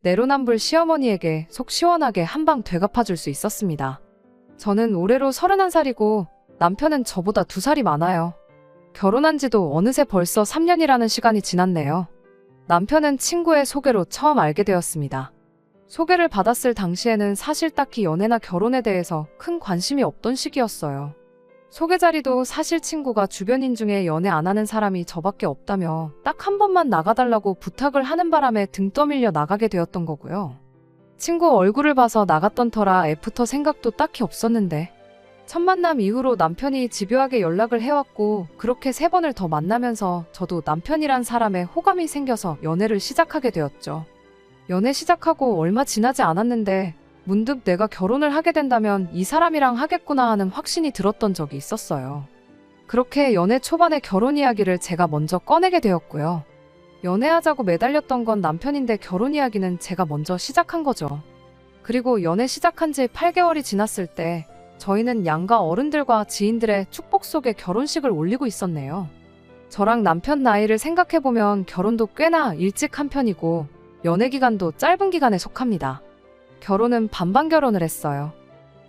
내로남불 시어머니에게 속 시원하게 한방 되갚아줄 수 있었습니다. 저는 올해로 31살이고 남편은 저보다 2살이 많아요. 결혼한 지도 어느새 벌써 3년이라는 시간이 지났네요. 남편은 친구의 소개로 처음 알게 되었습니다. 소개를 받았을 당시에는 사실 딱히 연애나 결혼에 대해서 큰 관심이 없던 시기였어요. 소개 자리도 사실 친구가 주변인 중에 연애 안 하는 사람이 저밖에 없다며 딱 한 번만 나가달라고 부탁을 하는 바람에 등 떠밀려 나가게 되었던 거고요. 친구 얼굴을 봐서 나갔던 터라 애프터 생각도 딱히 없었는데 첫 만남 이후로 남편이 집요하게 연락을 해왔고 그렇게 3번을 더 만나면서 저도 남편이란 사람에 호감이 생겨서 연애를 시작하게 되었죠. 연애 시작하고 얼마 지나지 않았는데 문득 내가 결혼을 하게 된다면 이 사람이랑 하겠구나 하는 확신이 들었던 적이 있었어요. 그렇게 연애 초반의 결혼 이야기를 제가 먼저 꺼내게 되었고요. 연애하자고 매달렸던 건 남편인데 결혼 이야기는 제가 먼저 시작한 거죠. 그리고 연애 시작한 지 8개월이 지났을 때 저희는 양가 어른들과 지인들의 축복 속에 결혼식을 올리고 있었네요. 저랑 남편 나이를 생각해보면 결혼도 꽤나 일찍 한 편이고 연애 기간도 짧은 기간에 속합니다. 결혼은 반반 결혼을 했어요.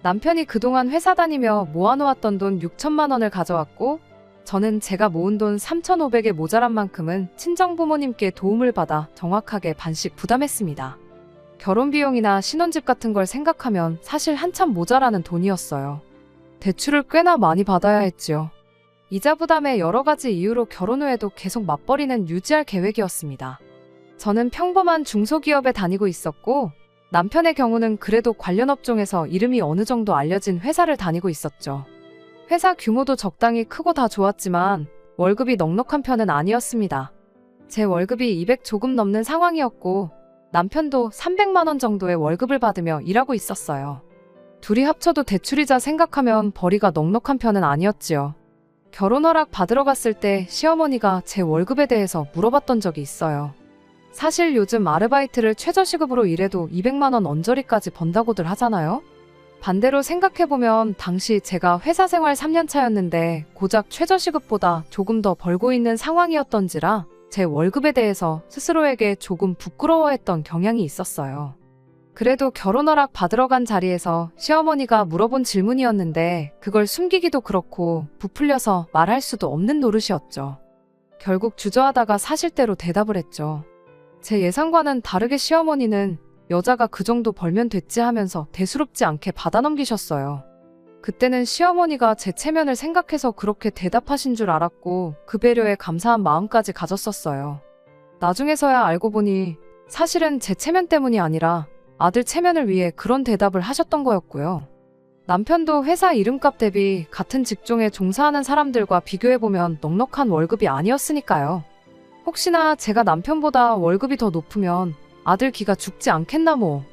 남편이 그동안 회사 다니며 모아놓았던 돈 6천만 원을 가져왔고 저는 제가 모은 돈 3,500에 모자란 만큼은 친정부모님께 도움을 받아 정확하게 반씩 부담했습니다. 결혼 비용이나 신혼집 같은 걸 생각하면 사실 한참 모자라는 돈이었어요. 대출을 꽤나 많이 받아야 했지요. 이자 부담에 여러 가지 이유로 결혼 후에도 계속 맞벌이는 유지할 계획이었습니다. 저는 평범한 중소기업에 다니고 있었고 남편의 경우는 그래도 관련 업종에서 이름이 어느 정도 알려진 회사를 다니고 있었죠. 회사 규모도 적당히 크고 다 좋았지만 월급이 넉넉한 편은 아니었습니다. 제 월급이 200 조금 넘는 상황이었고 남편도 300만 원 정도의 월급을 받으며 일하고 있었어요. 둘이 합쳐도 대출이자 생각하면 벌이가 넉넉한 편은 아니었지요. 결혼 허락 받으러 갔을 때 시어머니가 제 월급에 대해서 물어봤던 적이 있어요. 사실 요즘 아르바이트를 최저시급으로 일해도 200만 원 언저리까지 번다고들 하잖아요? 반대로 생각해보면 당시 제가 회사 생활 3년 차였는데 고작 최저시급보다 조금 더 벌고 있는 상황이었던지라 제 월급에 대해서 스스로에게 조금 부끄러워했던 경향이 있었어요. 그래도 결혼 허락 받으러 간 자리에서 시어머니가 물어본 질문이었는데 그걸 숨기기도 그렇고 부풀려서 말할 수도 없는 노릇이었죠. 결국 주저하다가 사실대로 대답을 했죠. 제 예상과는 다르게 시어머니는 여자가 그 정도 벌면 됐지 하면서 대수롭지 않게 받아넘기셨어요. 그때는 시어머니가 제 체면을 생각해서 그렇게 대답하신 줄 알았고 그 배려에 감사한 마음까지 가졌었어요. 나중에서야 알고 보니 사실은 제 체면 때문이 아니라 아들 체면을 위해 그런 대답을 하셨던 거였고요. 남편도 회사 이름값 대비 같은 직종에 종사하는 사람들과 비교해보면 넉넉한 월급이 아니었으니까요. 혹시나 제가 남편보다 월급이 더 높으면 아들 기가 죽지 않겠나 뭐.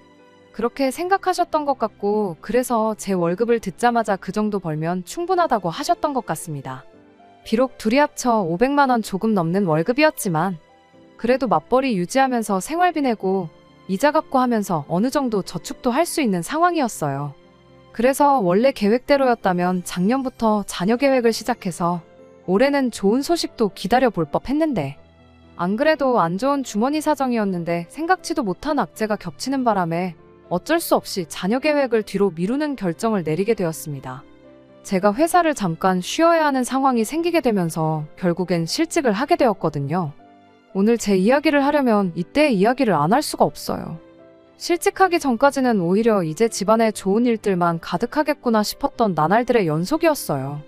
그렇게 생각하셨던 것 같고 그래서 제 월급을 듣자마자 그 정도 벌면 충분하다고 하셨던 것 같습니다. 비록 둘이 합쳐 500만 원 조금 넘는 월급이었지만 그래도 맞벌이 유지하면서 생활비 내고 이자 갚고 하면서 어느 정도 저축도 할 수 있는 상황이었어요. 그래서 원래 계획대로였다면 작년부터 자녀 계획을 시작해서 올해는 좋은 소식도 기다려 볼 법했는데 안 그래도 안 좋은 주머니 사정이었는데 생각지도 못한 악재가 겹치는 바람에 어쩔 수 없이 자녀 계획을 뒤로 미루는 결정을 내리게 되었습니다. 제가 회사를 잠깐 쉬어야 하는 상황이 생기게 되면서 결국엔 실직을 하게 되었거든요. 오늘 제 이야기를 하려면 이때의 이야기를 안 할 수가 없어요. 실직하기 전까지는 오히려 이제 집안에 좋은 일들만 가득하겠구나 싶었던 나날들의 연속이었어요.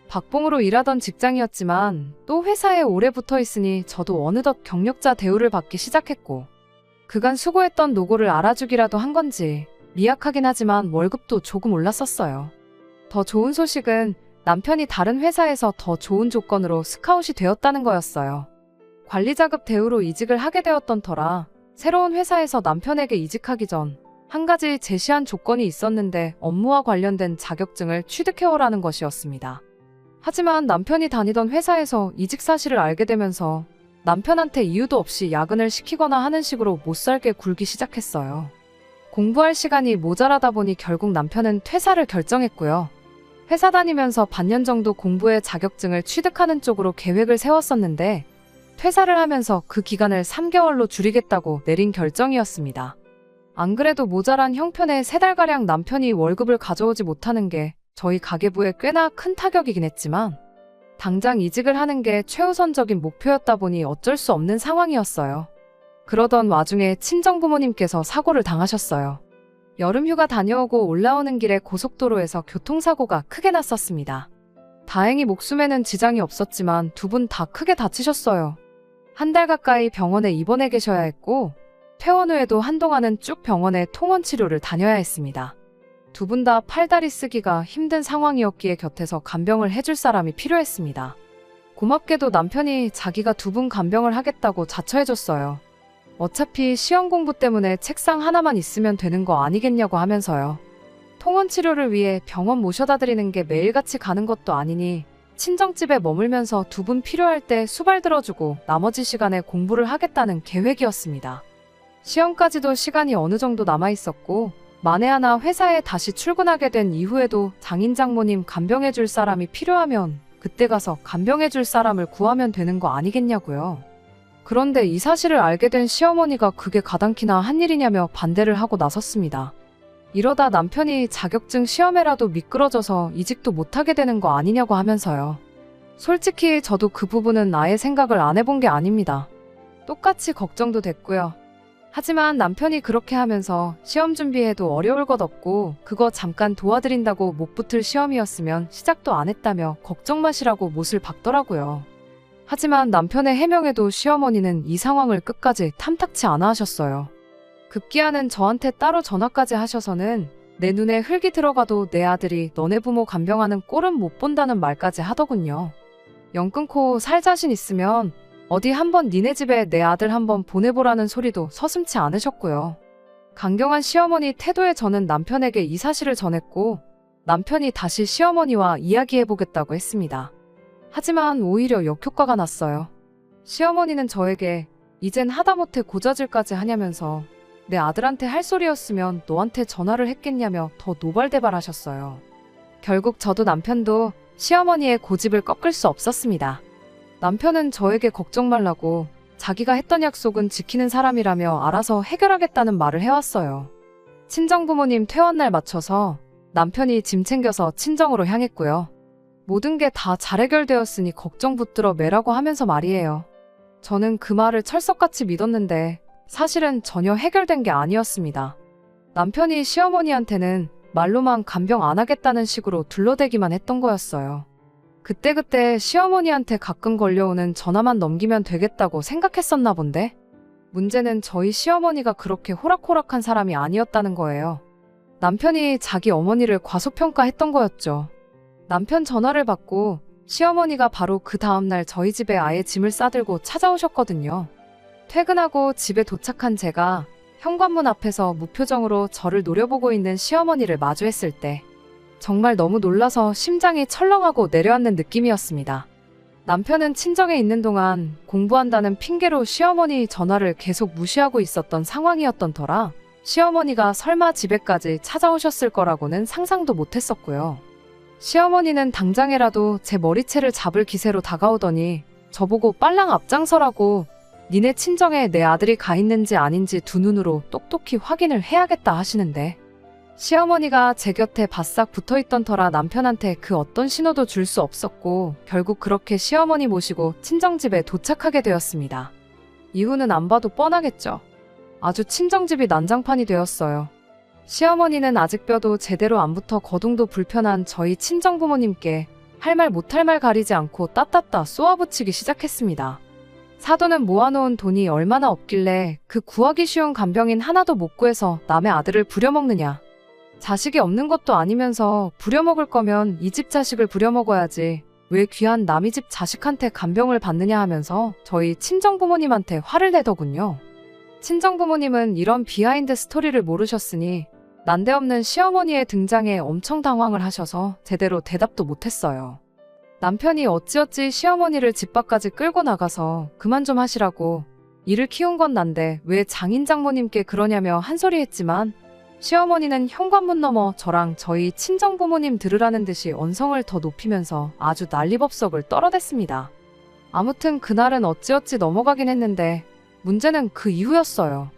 박봉으로 일하던 직장이었지만 또 회사에 오래 붙어 있으니 저도 어느덧 경력자 대우를 받기 시작했고 그간 수고했던 노고를 알아주기라도 한 건지 미약하긴 하지만 월급도 조금 올랐었어요. 더 좋은 소식은 남편이 다른 회사에서 더 좋은 조건으로 스카웃이 되었다는 거였어요. 관리자급 대우로 이직을 하게 되었던 터라 새로운 회사에서 남편에게 이직하기 전 한 가지 제시한 조건이 있었는데 업무와 관련된 자격증을 취득해오라는 것이었습니다. 하지만 남편이 다니던 회사에서 이직 사실을 알게 되면서 남편한테 이유도 없이 야근을 시키거나 하는 식으로 못살게 굴기 시작했어요. 공부할 시간이 모자라다 보니 결국 남편은 퇴사를 결정했고요. 회사 다니면서 반년 정도 공부해 자격증을 취득하는 쪽으로 계획을 세웠었는데 퇴사를 하면서 그 기간을 3개월로 줄이겠다고 내린 결정이었습니다. 안 그래도 모자란 형편에 3달가량 남편이 월급을 가져오지 못하는 게 저희 가계부에 꽤나 큰 타격이긴 했지만 당장 이직을 하는 게 최우선적인 목표였다 보니 어쩔 수 없는 상황이었어요. 그러던 와중에 친정부모님께서 사고를 당하셨어요. 여름휴가 다녀오고 올라오는 길에 고속도로에서 교통사고가 크게 났었습니다. 다행히 목숨에는 지장이 없었지만 두 분 다 크게 다치셨어요. 1달 가까이 병원에 입원해 계셔야 했고 퇴원 후에도 한동안은 쭉 병원에 통원 치료를 다녀야 했습니다. 두 분 다 팔다리 쓰기가 힘든 상황이었기에 곁에서 간병을 해줄 사람이 필요했습니다. 고맙게도 남편이 자기가 두 분 간병을 하겠다고 자처해줬어요. 어차피 시험 공부 때문에 책상 하나만 있으면 되는 거 아니겠냐고 하면서요. 통원 치료를 위해 병원 모셔다 드리는 게 매일같이 가는 것도 아니니 친정집에 머물면서 두 분 필요할 때 수발 들어주고 나머지 시간에 공부를 하겠다는 계획이었습니다. 시험까지도 시간이 어느 정도 남아있었고 만에 하나 회사에 다시 출근하게 된 이후에도 장인 장모님 간병해줄 사람이 필요하면 그때 가서 간병해줄 사람을 구하면 되는 거 아니겠냐고요. 그런데 이 사실을 알게 된 시어머니가 그게 가당키나 한 일이냐며 반대를 하고 나섰습니다. 이러다 남편이 자격증 시험에라도 미끄러져서 이직도 못하게 되는 거 아니냐고 하면서요. 솔직히 저도 그 부분은 아예 생각을 안 해본 게 아닙니다. 똑같이 걱정도 됐고요. 하지만 남편이 그렇게 하면서 시험 준비해도 어려울 것 없고 그거 잠깐 도와드린다고 못 붙을 시험이었으면 시작도 안 했다며 걱정 마시라고 못을 박더라고요. 하지만 남편의 해명에도 시어머니는 이 상황을 끝까지 탐탁치 않아 하셨어요. 급기야는 저한테 따로 전화까지 하셔서는 내 눈에 흙이 들어가도 내 아들이 너네 부모 간병하는 꼴은 못 본다는 말까지 하더군요. 영 끊고 살 자신 있으면 어디 한번 니네 집에 내 아들 한번 보내보라는 소리도 서슴지 않으셨고요. 강경한 시어머니 태도에 저는 남편에게 이 사실을 전했고 남편이 다시 시어머니와 이야기해보겠다고 했습니다. 하지만 오히려 역효과가 났어요. 시어머니는 저에게 이젠 하다못해 고자질까지 하냐면서 내 아들한테 할 소리였으면 너한테 전화를 했겠냐며 더 노발대발하셨어요. 결국 저도 남편도 시어머니의 고집을 꺾을 수 없었습니다. 남편은 저에게 걱정 말라고 자기가 했던 약속은 지키는 사람이라며 알아서 해결하겠다는 말을 해왔어요. 친정부모님 퇴원날 맞춰서 남편이 짐 챙겨서 친정으로 향했고요. 모든 게 다 잘 해결되었으니 걱정 붙들어 매라고 하면서 말이에요. 저는 그 말을 철석같이 믿었는데 사실은 전혀 해결된 게 아니었습니다. 남편이 시어머니한테는 말로만 간병 안 하겠다는 식으로 둘러대기만 했던 거였어요. 그때그때 시어머니한테 가끔 걸려오는 전화만 넘기면 되겠다고 생각했었나 본데 문제는 저희 시어머니가 그렇게 호락호락한 사람이 아니었다는 거예요. 남편이 자기 어머니를 과소평가했던 거였죠. 남편 전화를 받고 시어머니가 바로 그 다음날 저희 집에 아예 짐을 싸들고 찾아오셨거든요. 퇴근하고 집에 도착한 제가 현관문 앞에서 무표정으로 저를 노려보고 있는 시어머니를 마주했을 때 정말 너무 놀라서 심장이 철렁하고 내려앉는 느낌이었습니다. 남편은 친정에 있는 동안 공부한다는 핑계로 시어머니 전화를 계속 무시하고 있었던 상황이었던 터라 시어머니가 설마 집에까지 찾아오셨을 거라고는 상상도 못했었고요. 시어머니는 당장에라도 제 머리채를 잡을 기세로 다가오더니 저보고 빨랑 앞장서라고 니네 친정에 내 아들이 가 있는지 아닌지 두 눈으로 똑똑히 확인을 해야겠다 하시는데 시어머니가 제 곁에 바싹 붙어있던 터라 남편한테 그 어떤 신호도 줄 수 없었고 결국 그렇게 시어머니 모시고 친정집에 도착하게 되었습니다. 이유는 안 봐도 뻔하겠죠. 아주 친정집이 난장판이 되었어요. 시어머니는 아직 뼈도 제대로 안 붙어 거동도 불편한 저희 친정부모님께 할 말 못할 말 가리지 않고 따따따 쏘아붙이기 시작했습니다. 사돈은 모아놓은 돈이 얼마나 없길래 그 구하기 쉬운 간병인 하나도 못 구해서 남의 아들을 부려먹느냐. 자식이 없는 것도 아니면서 부려먹을 거면 이 집 자식을 부려먹어야지 왜 귀한 남의 집 자식한테 간병을 받느냐 하면서 저희 친정부모님한테 화를 내더군요. 친정부모님은 이런 비하인드 스토리를 모르셨으니 난데없는 시어머니의 등장에 엄청 당황을 하셔서 제대로 대답도 못했어요. 남편이 어찌어찌 시어머니를 집 밖까지 끌고 나가서 그만 좀 하시라고 이를 키운 건 난데 왜 장인 장모님께 그러냐며 한 소리 했지만 시어머니는 현관문 너머 저랑 저희 친정부모님 들으라는 듯이 언성을 더 높이면서 아주 난리법석을 떨어댔습니다. 아무튼 그날은 어찌어찌 넘어가긴 했는데 문제는 그 이후였어요.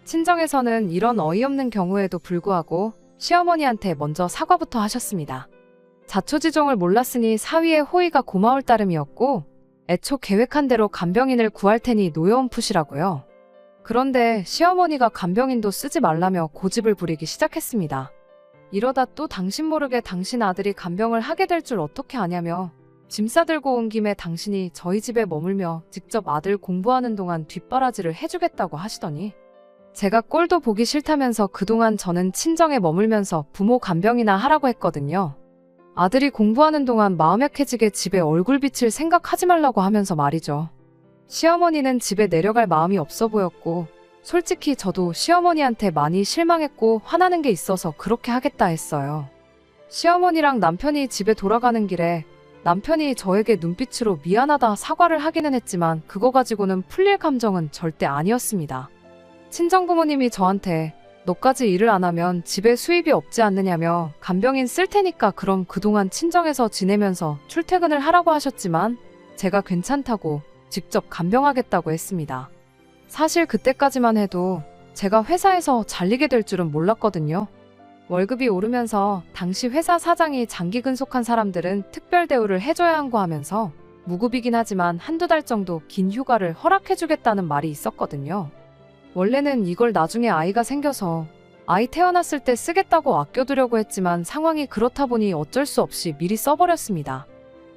친정에서는 이런 어이없는 경우에도 불구하고 시어머니한테 먼저 사과부터 하셨습니다. 자초지종을 몰랐으니 사위의 호의가 고마울 따름이었고 애초 계획한 대로 간병인을 구할 테니 노여움 푸시라고요. 그런데 시어머니가 간병인도 쓰지 말라며 고집을 부리기 시작했습니다. 이러다 또 당신 모르게 당신 아들이 간병을 하게 될 줄 어떻게 아냐며 짐 싸들고 온 김에 당신이 저희 집에 머물며 직접 아들 공부하는 동안 뒷바라지를 해주겠다고 하시더니 제가 꼴도 보기 싫다면서 그동안 저는 친정에 머물면서 부모 간병이나 하라고 했거든요. 아들이 공부하는 동안 마음 약해지게 집에 얼굴 비칠 생각하지 말라고 하면서 말이죠. 시어머니는 집에 내려갈 마음이 없어 보였고 솔직히 저도 시어머니한테 많이 실망했고 화나는 게 있어서 그렇게 하겠다 했어요. 시어머니랑 남편이 집에 돌아가는 길에 남편이 저에게 눈빛으로 미안하다 사과를 하기는 했지만 그거 가지고는 풀릴 감정은 절대 아니었습니다. 친정부모님이 저한테 너까지 일을 안 하면 집에 수입이 없지 않느냐며 간병인 쓸 테니까 그럼 그동안 친정에서 지내면서 출퇴근을 하라고 하셨지만 제가 괜찮다고 직접 간병하겠다고 했습니다. 사실 그때까지만 해도 제가 회사에서 잘리게 될 줄은 몰랐거든요. 월급이 오르면서 당시 회사 사장이 장기 근속한 사람들은 특별 대우를 해줘야 한고 하면서 무급이긴 하지만 한두 달 정도 긴 휴가를 허락해주겠다는 말이 있었거든요. 원래는 이걸 나중에 아이가 생겨서 아이 태어났을 때 쓰겠다고 아껴두려고 했지만 상황이 그렇다 보니 어쩔 수 없이 미리 써버렸습니다.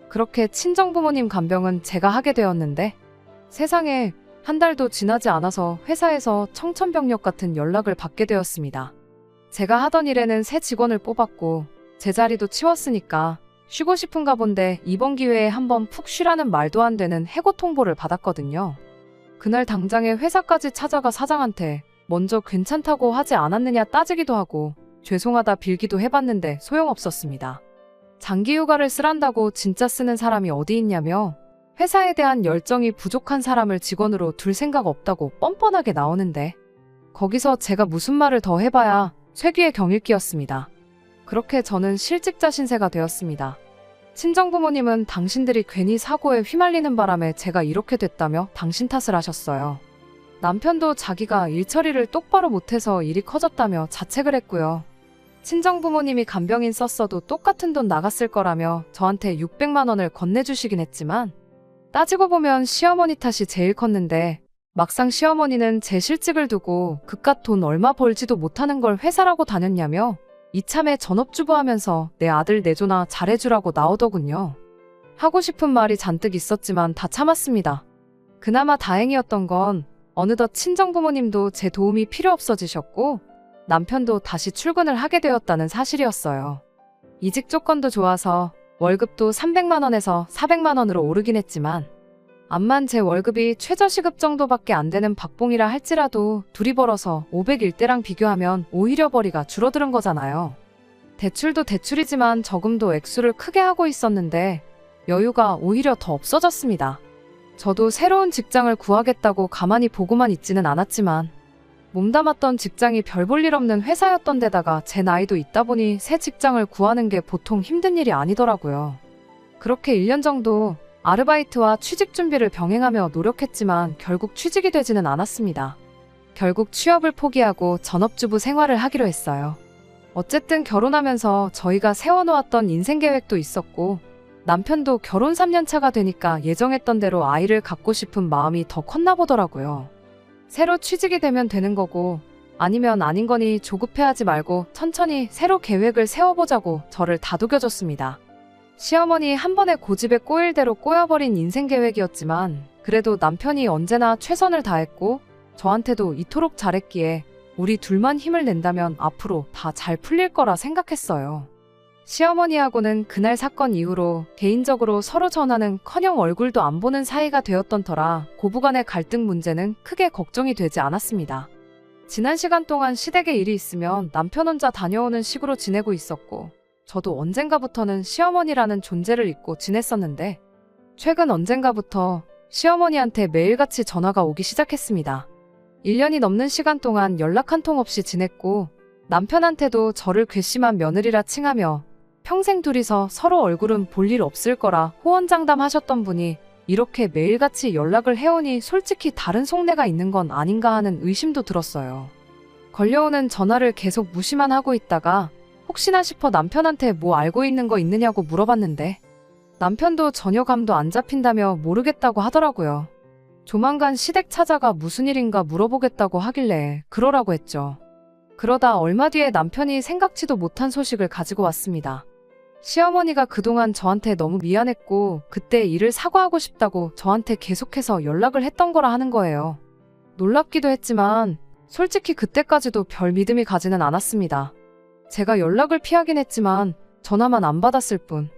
그렇게 친정부모님 간병은 제가 하게 되었는데 세상에 한 달도 지나지 않아서 회사에서 청천벽력 같은 연락을 받게 되었습니다. 제가 하던 일에는 새 직원을 뽑았고 제 자리도 치웠으니까 쉬고 싶은가 본데 이번 기회에 한번 푹 쉬라는 말도 안 되는 해고 통보를 받았거든요. 그날 당장에 회사까지 찾아가 사장한테 먼저 괜찮다고 하지 않았느냐 따지기도 하고 죄송하다 빌기도 해봤는데 소용없었습니다. 장기휴가를 쓰란다고 진짜 쓰는 사람이 어디 있냐며 회사에 대한 열정이 부족한 사람을 직원으로 둘 생각 없다고 뻔뻔하게 나오는데 거기서 제가 무슨 말을 더 해봐야 쇠귀의 경읽기였습니다. 그렇게 저는 실직자 신세가 되었습니다. 친정부모님은 당신들이 괜히 사고에 휘말리는 바람에 제가 이렇게 됐다며 당신 탓을 하셨어요. 남편도 자기가 일 처리를 똑바로 못해서 일이 커졌다며 자책을 했고요. 친정부모님이 간병인 썼어도 똑같은 돈 나갔을 거라며 저한테 600만 원을 건네주시긴 했지만 따지고 보면 시어머니 탓이 제일 컸는데 막상 시어머니는 제 실직을 두고 그깟 돈 얼마 벌지도 못하는 걸 회사라고 다녔냐며 이참에 전업주부 하면서 내 아들 내조나 잘해주라고 나오더군요. 하고 싶은 말이 잔뜩 있었지만 다 참았습니다. 그나마 다행이었던 건 어느덧 친정부모님도 제 도움이 필요 없어지셨고 남편도 다시 출근을 하게 되었다는 사실이었어요. 이직 조건도 좋아서 월급도 300만 원에서 400만 원으로 오르긴 했지만 암만 제 월급이 최저시급 정도밖에 안 되는 박봉이라 할지라도 둘이 벌어서 501대랑 비교하면 오히려 벌이가 줄어드는 거잖아요. 대출도 대출이지만 저금도 액수를 크게 하고 있었는데 여유가 오히려 더 없어졌습니다. 저도 새로운 직장을 구하겠다고 가만히 보고만 있지는 않았지만 몸담았던 직장이 별 볼 일 없는 회사였던 데다가 제 나이도 있다 보니 새 직장을 구하는 게 보통 힘든 일이 아니더라고요. 그렇게 1년 정도 아르바이트와 취직 준비를 병행하며 노력했지만 결국 취직이 되지는 않았습니다. 결국 취업을 포기하고 전업주부 생활을 하기로 했어요. 어쨌든 결혼하면서 저희가 세워놓았던 인생 계획도 있었고 남편도 결혼 3년 차가 되니까 예정했던 대로 아이를 갖고 싶은 마음이 더 컸나 보더라고요. 새로 취직이 되면 되는 거고 아니면 아닌 거니 조급해하지 말고 천천히 새로 계획을 세워보자고 저를 다독여줬습니다. 시어머니 한 번에 고집에 꼬일 대로 꼬여버린 인생 계획이었지만 그래도 남편이 언제나 최선을 다했고 저한테도 이토록 잘했기에 우리 둘만 힘을 낸다면 앞으로 다 잘 풀릴 거라 생각했어요. 시어머니하고는 그날 사건 이후로 개인적으로 서로 전화는커녕 얼굴도 안 보는 사이가 되었던 터라 고부간의 갈등 문제는 크게 걱정이 되지 않았습니다. 지난 시간 동안 시댁에 일이 있으면 남편 혼자 다녀오는 식으로 지내고 있었고 저도 언젠가부터는 시어머니라는 존재를 잊고 지냈었는데 최근 언젠가부터 시어머니한테 매일같이 전화가 오기 시작했습니다. 1년이 넘는 시간 동안 연락 한 통 없이 지냈고 남편한테도 저를 괘씸한 며느리라 칭하며 평생 둘이서 서로 얼굴은 볼 일 없을 거라 호언장담하셨던 분이 이렇게 매일같이 연락을 해오니 솔직히 다른 속내가 있는 건 아닌가 하는 의심도 들었어요. 걸려오는 전화를 계속 무시만 하고 있다가 혹시나 싶어 남편한테 뭐 알고 있는 거 있느냐고 물어봤는데 남편도 전혀 감도 안 잡힌다며 모르겠다고 하더라고요. 조만간 시댁 찾아가 무슨 일인가 물어보겠다고 하길래 그러라고 했죠. 그러다 얼마 뒤에 남편이 생각지도 못한 소식을 가지고 왔습니다. 시어머니가 그동안 저한테 너무 미안했고 그때 일을 사과하고 싶다고 저한테 계속해서 연락을 했던 거라 하는 거예요. 놀랍기도 했지만 솔직히 그때까지도 별 믿음이 가지는 않았습니다. 제가 연락을 피하긴 했지만 전화만 안 받았을 뿐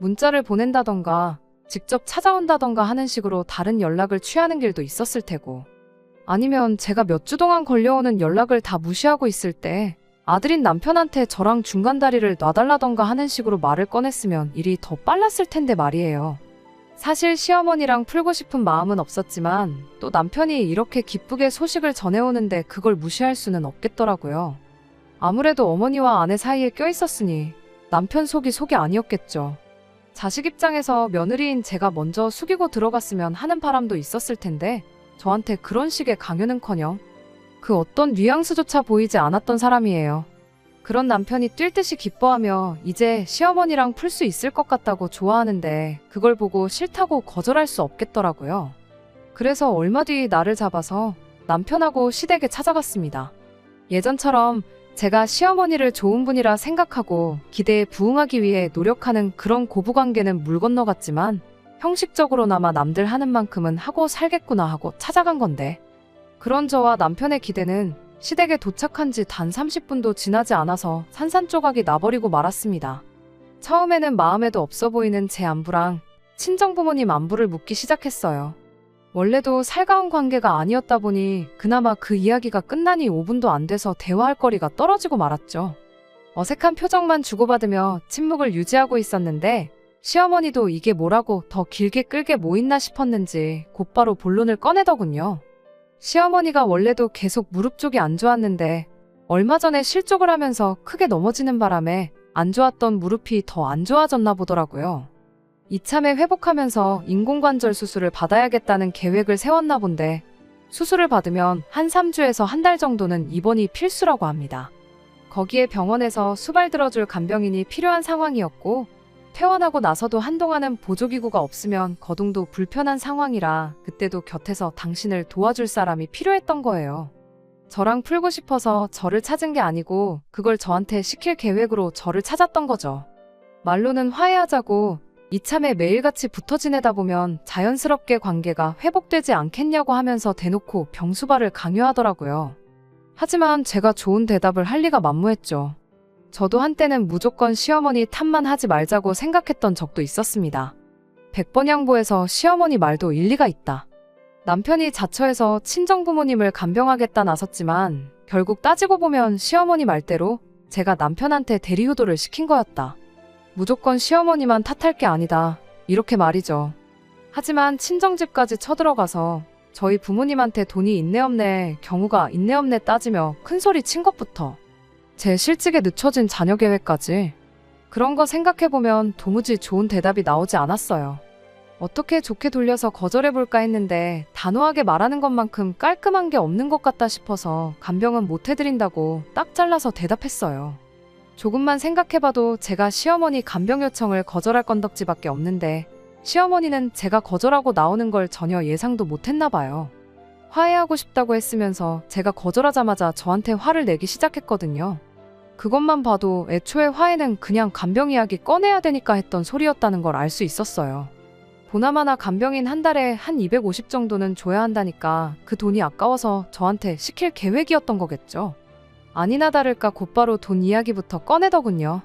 문자를 보낸다던가 직접 찾아온다던가 하는 식으로 다른 연락을 취하는 길도 있었을 테고 아니면 제가 몇 주 동안 걸려오는 연락을 다 무시하고 있을 때 아들인 남편한테 저랑 중간다리를 놔달라던가 하는 식으로 말을 꺼냈으면 일이 더 빨랐을 텐데 말이에요. 사실 시어머니랑 풀고 싶은 마음은 없었지만 또 남편이 이렇게 기쁘게 소식을 전해오는데 그걸 무시할 수는 없겠더라고요. 아무래도 어머니와 아내 사이에 껴있었으니 남편 속이 속이 아니었겠죠. 자식 입장에서 며느리인 제가 먼저 숙이고 들어갔으면 하는 바람도 있었을 텐데 저한테 그런 식의 강요는커녕 그 어떤 뉘앙스조차 보이지 않았던 사람이에요. 그런 남편이 뛸 듯이 기뻐하며 이제 시어머니랑 풀 수 있을 것 같다고 좋아하는데 그걸 보고 싫다고 거절할 수 없겠더라고요. 그래서 얼마 뒤 날을 잡아서 남편하고 시댁에 찾아갔습니다. 예전처럼 제가 시어머니를 좋은 분이라 생각하고 기대에 부응하기 위해 노력하는 그런 고부관계는 물 건너갔지만 형식적으로나마 남들 하는 만큼은 하고 살겠구나 하고 찾아간 건데 그런 저와 남편의 기대는 시댁에 도착한 지 단 30분도 지나지 않아서 산산조각이 나버리고 말았습니다. 처음에는 마음에도 없어 보이는 제 안부랑 친정부모님 안부를 묻기 시작했어요. 원래도 살가운 관계가 아니었다 보니 그나마 그 이야기가 끝나니 5분도 안 돼서 대화할 거리가 떨어지고 말았죠. 어색한 표정만 주고받으며 침묵을 유지하고 있었는데 시어머니도 이게 뭐라고 더 길게 끌게 뭐 있나 싶었는지 곧바로 본론을 꺼내더군요. 시어머니가 원래도 계속 무릎 쪽이 안 좋았는데 얼마 전에 실족을 하면서 크게 넘어지는 바람에 안 좋았던 무릎이 더 안 좋아졌나 보더라고요. 이참에 회복하면서 인공관절 수술을 받아야겠다는 계획을 세웠나 본데 수술을 받으면 한 3주에서 한 달 정도는 입원이 필수라고 합니다. 거기에 병원에서 수발 들어줄 간병인이 필요한 상황이었고 퇴원하고 나서도 한동안은 보조기구가 없으면 거동도 불편한 상황이라 그때도 곁에서 당신을 도와줄 사람이 필요했던 거예요. 저랑 풀고 싶어서 저를 찾은 게 아니고 그걸 저한테 시킬 계획으로 저를 찾았던 거죠. 말로는 화해하자고 이참에 매일같이 붙어 지내다 보면 자연스럽게 관계가 회복되지 않겠냐고 하면서 대놓고 병수발을 강요하더라고요. 하지만 제가 좋은 대답을 할 리가 만무했죠. 저도 한때는 무조건 시어머니 탓만 하지 말자고 생각했던 적도 있었습니다. 100번 양보해서 시어머니 말도 일리가 있다. 남편이 자처해서 친정부모님을 간병하겠다 나섰지만 결국 따지고 보면 시어머니 말대로 제가 남편한테 대리효도를 시킨 거였다. 무조건 시어머니만 탓할 게 아니다. 이렇게 말이죠. 하지만 친정집까지 쳐들어가서 저희 부모님한테 돈이 있네 없네 경우가 있네 없네 따지며 큰소리 친 것부터 제 실직에 늦춰진 자녀 계획까지 그런 거 생각해보면 도무지 좋은 대답이 나오지 않았어요. 어떻게 좋게 돌려서 거절해볼까 했는데 단호하게 말하는 것만큼 깔끔한 게 없는 것 같다 싶어서 간병은 못 해드린다고 딱 잘라서 대답했어요. 조금만 생각해봐도 제가 시어머니 간병 요청을 거절할 건덕지밖에 없는데 시어머니는 제가 거절하고 나오는 걸 전혀 예상도 못했나 봐요. 화해하고 싶다고 했으면서 제가 거절하자마자 저한테 화를 내기 시작했거든요. 그것만 봐도 애초에 화해는 그냥 간병 이야기 꺼내야 되니까 했던 소리였다는 걸 알 수 있었어요. 보나마나 간병인 한 달에 한 250 정도는 줘야 한다니까 그 돈이 아까워서 저한테 시킬 계획이었던 거겠죠. 아니나 다를까 곧바로 돈 이야기부터 꺼내더군요.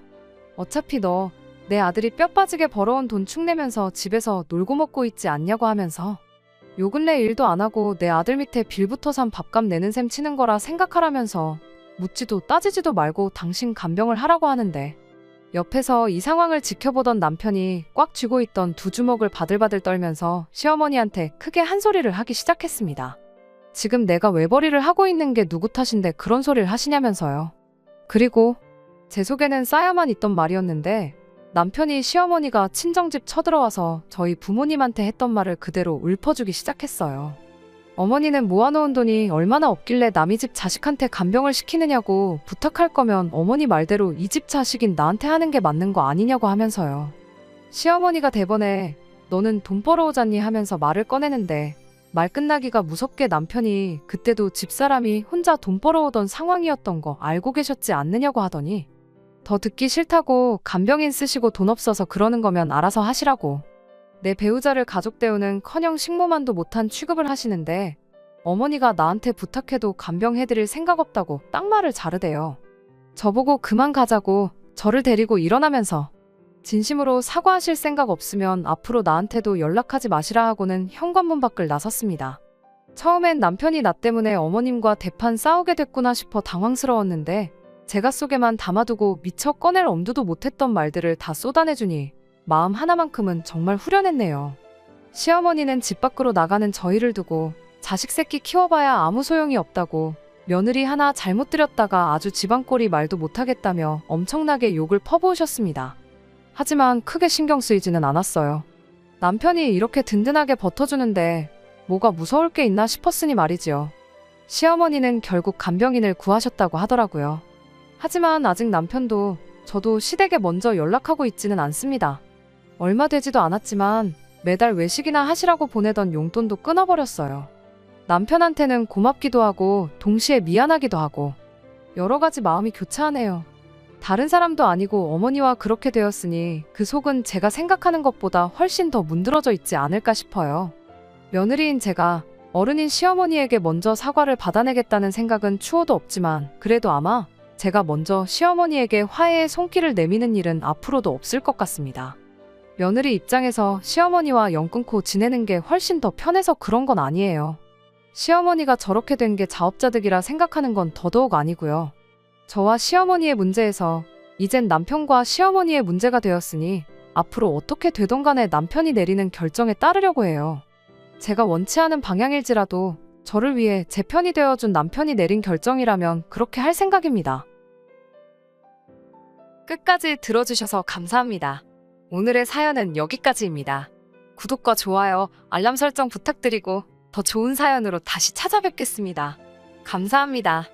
어차피 너 내 아들이 뼈 빠지게 벌어온 돈 축내면서 집에서 놀고 먹고 있지 않냐고 하면서 요 근래 일도 안 하고 내 아들 밑에 빌부터 산 밥값 내는 셈 치는 거라 생각하라면서 묻지도 따지지도 말고 당신 간병을 하라고 하는데 옆에서 이 상황을 지켜보던 남편이 꽉 쥐고 있던 두 주먹을 바들바들 떨면서 시어머니한테 크게 한 소리를 하기 시작했습니다. 지금 내가 외벌이를 하고 있는 게 누구 탓인데 그런 소리를 하시냐면서요. 그리고 제 속에는 쌓여만 있던 말이었는데 남편이 시어머니가 친정집 쳐들어와서 저희 부모님한테 했던 말을 그대로 읊어주기 시작했어요. 어머니는 모아놓은 돈이 얼마나 없길래 남의 집 자식한테 간병을 시키느냐고, 부탁할 거면 어머니 말대로 이 집 자식인 나한테 하는 게 맞는 거 아니냐고 하면서요. 시어머니가 대번에 너는 돈 벌어오잖니 하면서 말을 꺼내는데, 말 끝나기가 무섭게 남편이 그때도 집사람이 혼자 돈 벌어오던 상황이었던 거 알고 계셨지 않느냐고 하더니, 더 듣기 싫다고 간병인 쓰시고 돈 없어서 그러는 거면 알아서 하시라고. 내 배우자를 가족 대우는커녕 식모만도 못한 취급을 하시는데 어머니가 나한테 부탁해도 간병해드릴 생각 없다고 딱 말을 자르대요. 저보고 그만 가자고 저를 데리고 일어나면서 진심으로 사과하실 생각 없으면 앞으로 나한테도 연락하지 마시라 하고는 현관문 밖을 나섰습니다. 처음엔 남편이 나 때문에 어머님과 대판 싸우게 됐구나 싶어 당황스러웠는데 제가 속에만 담아두고 미처 꺼낼 엄두도 못했던 말들을 다 쏟아내주니 마음 하나만큼은 정말 후련했네요. 시어머니는 집 밖으로 나가는 저희를 두고 자식 새끼 키워봐야 아무 소용이 없다고, 며느리 하나 잘못 들였다가 아주 집안꼴이 말도 못하겠다며 엄청나게 욕을 퍼부으셨습니다. 하지만 크게 신경 쓰이지는 않았어요. 남편이 이렇게 든든하게 버텨주는데 뭐가 무서울 게 있나 싶었으니 말이지요. 시어머니는 결국 간병인을 구하셨다고 하더라고요. 하지만 아직 남편도 저도 시댁에 먼저 연락하고 있지는 않습니다. 얼마 되지도 않았지만 매달 외식이나 하시라고 보내던 용돈도 끊어버렸어요. 남편한테는 고맙기도 하고 동시에 미안하기도 하고 여러 가지 마음이 교차하네요. 다른 사람도 아니고 어머니와 그렇게 되었으니 그 속은 제가 생각하는 것보다 훨씬 더 문드러져 있지 않을까 싶어요. 며느리인 제가 어른인 시어머니에게 먼저 사과를 받아내겠다는 생각은 추호도 없지만 그래도 아마 제가 먼저 시어머니에게 화해의 손길을 내미는 일은 앞으로도 없을 것 같습니다. 며느리 입장에서 시어머니와 연 끊고 지내는 게 훨씬 더 편해서 그런 건 아니에요. 시어머니가 저렇게 된 게 자업자득이라 생각하는 건 더더욱 아니고요. 저와 시어머니의 문제에서 이젠 남편과 시어머니의 문제가 되었으니 앞으로 어떻게 되던 간에 남편이 내리는 결정에 따르려고 해요. 제가 원치 않은 방향일지라도 저를 위해 제 편이 되어준 남편이 내린 결정이라면 그렇게 할 생각입니다. 끝까지 들어주셔서 감사합니다. 오늘의 사연은 여기까지입니다. 구독과 좋아요, 알람 설정 부탁드리고 더 좋은 사연으로 다시 찾아뵙겠습니다. 감사합니다.